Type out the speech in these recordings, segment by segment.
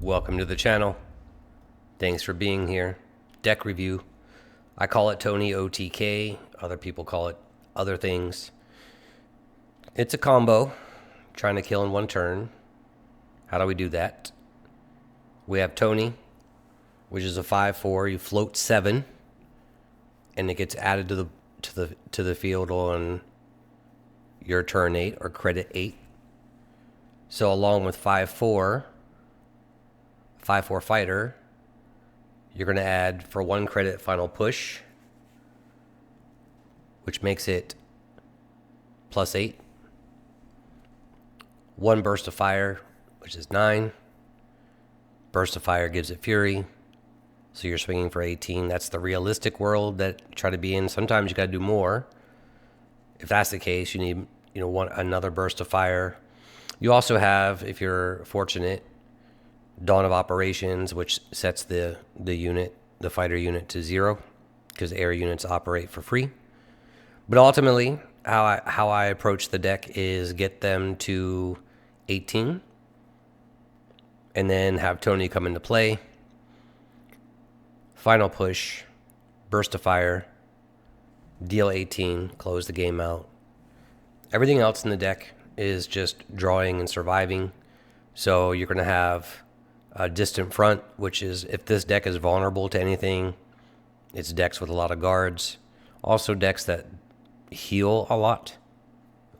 Welcome to the channel. Thanks for being here. Deck review. I call it Tony OTK. Other people call it other things. It's a combo. Trying to kill in one turn. How do we do that? We have Tony, which is a 5/4. You float 7, and it gets added to the field on your turn 8 or credit 8. So along with 5/4 fighter, you're going to add for 1 credit final push, which makes it +8. 1 burst of fire, which is 9. Burst of fire gives it fury, so you're swinging for 18. That's the realistic world that you try to be in. Sometimes you got to do more. If that's the case, you need another burst of fire. You also have, if you're fortunate, Dawn of Operations, which sets the fighter unit to 0, because air units operate for free. But ultimately, how I approach the deck is get them to 18, and then have Tony come into play. Final push, burst of fire, deal 18, close the game out. Everything else in the deck is just drawing and surviving. So you're going to have a distant front, which is, if this deck is vulnerable to anything, it's decks with a lot of guards. Also decks that heal a lot,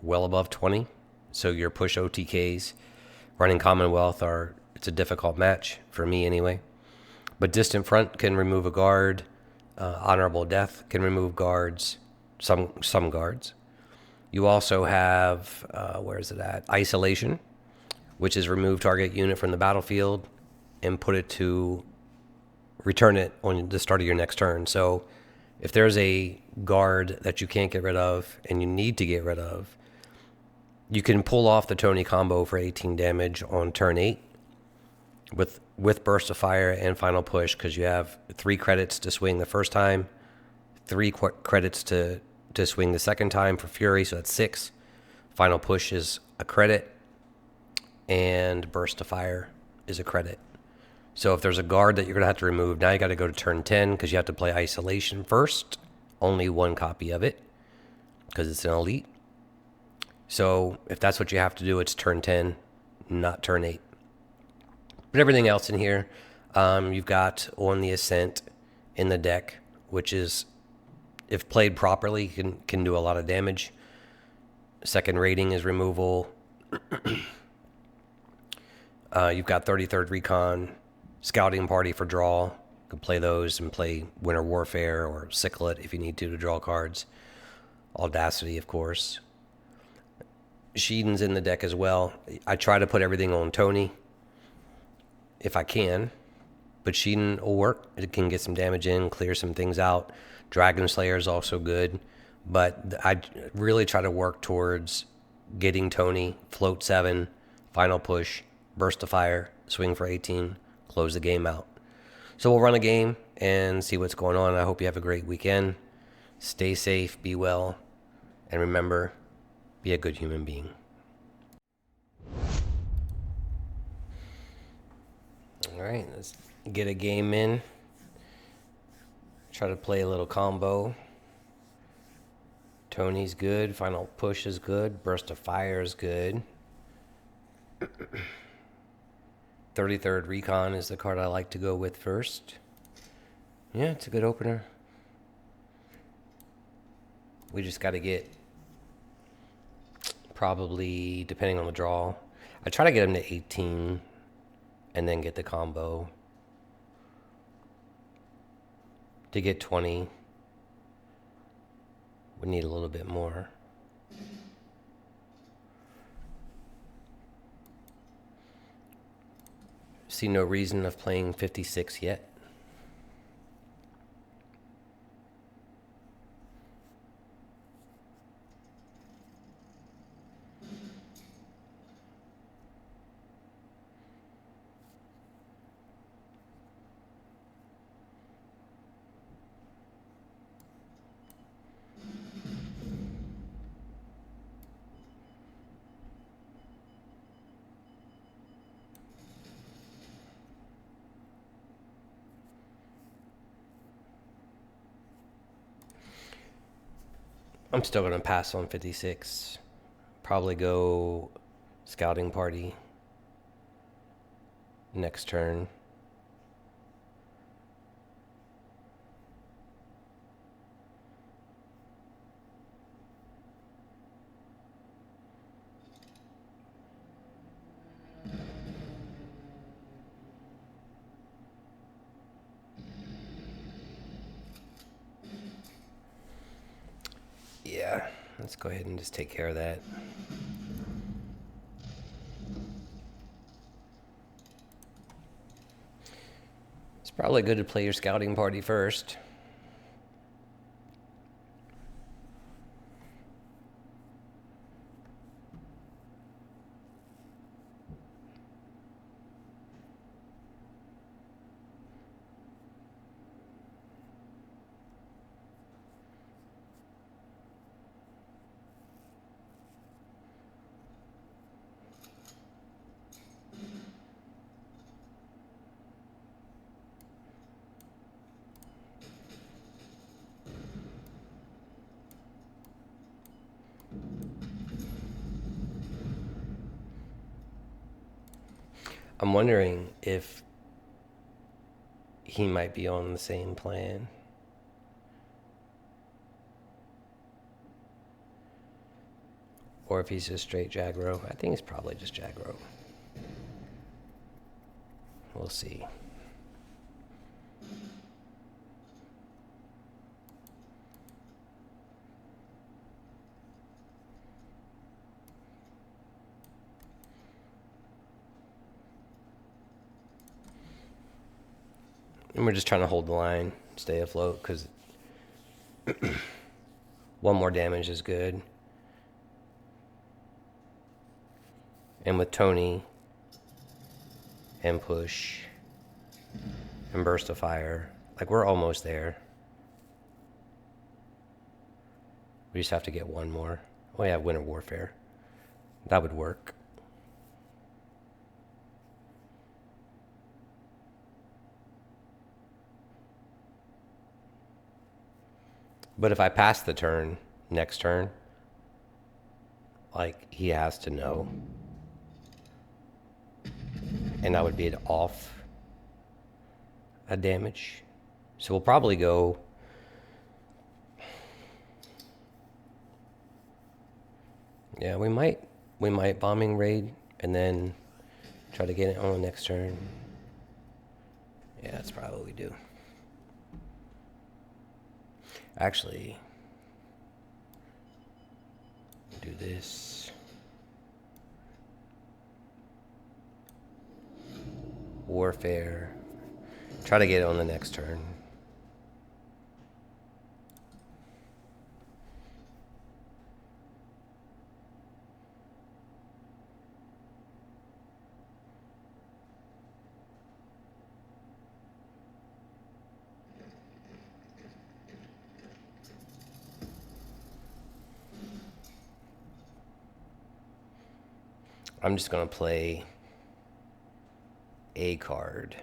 well above 20. So your push OTKs running Commonwealth it's a difficult match, for me anyway. But distant front can remove a guard. Honorable Death can remove guards, some guards. You also have, where is it at? Isolation, which is remove target unit from the battlefield and return it on the start of your next turn. So if there's a guard that you can't get rid of and you need to get rid of, you can pull off the Tony combo for 18 damage on turn 8 with burst of fire and final push, because you have 3 credits to swing the first time, 3 credits to swing the second time for fury, so that's 6. Final push is a credit, and burst of fire is a credit. So if there's a guard that you're going to have to remove, now you got to go to turn 10, because you have to play isolation first. Only 1 copy of it, because it's an elite. So if that's what you have to do, it's turn 10, not turn 8. But everything else in here, you've got on the ASCENT in the deck, which is, if played properly, can do a lot of damage. Second rating is removal. You've got 33rd Recon, Scouting Party for draw. You can play those and play Winter Warfare or SICKLE if you need to draw cards. Audacity, of course. Shiden's in the deck as well. I try to put everything on Tony if I can, but Shiden will work. It can get some damage in, clear some things out. Dragon Slayer is also good, but I really try to work towards getting Tony, float 7, final push, burst of fire, swing for 18, close the game out. So we'll run a game and see what's going on. I hope you have a great weekend. Stay safe, be well, and remember, be a good human being. All right, let's get a game in. Try to play a little combo. Tony's good. Final push is good. Burst of fire is good. 33rd Recon is the card I like to go with first. Yeah, it's a good opener. We just got to get, probably, depending on the draw, I try to get him to 18 and then get the combo. To get 20, we need a little bit more. See no reason of playing 56 yet. I'm still going to pass on 56. Probably go scouting party next turn. Yeah, let's go ahead and just take care of that. It's probably good to play your scouting party first. I'm wondering if he might be on the same plan. Or if he's just straight Jaggro. I think he's probably just Jaggro. We'll see. And we're just trying to hold the line, stay afloat, because one more damage is good. And with Tony and push and burst of fire, like we're almost there. We just have to get one more. Oh yeah, Winter Warfare. That would work. But if I pass the turn, next turn, like he has to know. And I would be off a damage. So we'll probably go yeah, we might bombing raid and then try to get it on the next turn. Yeah, that's probably what we do. Actually, do this. Warfare. Try to get it on the next turn. I'm just going to play a card.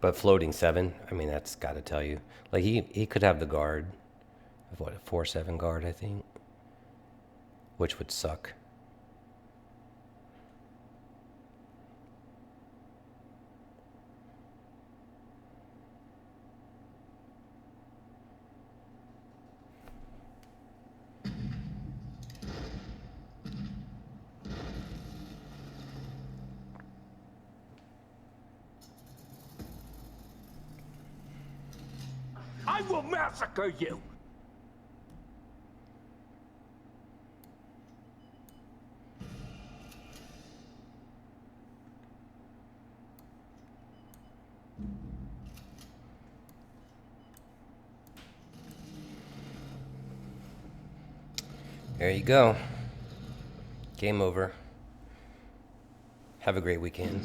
But floating 7, I mean, that's got to tell you. Like, he could have the guard of what, a 4/7 guard, I think, which would suck. I will massacre you! There you go. Game over. Have a great weekend.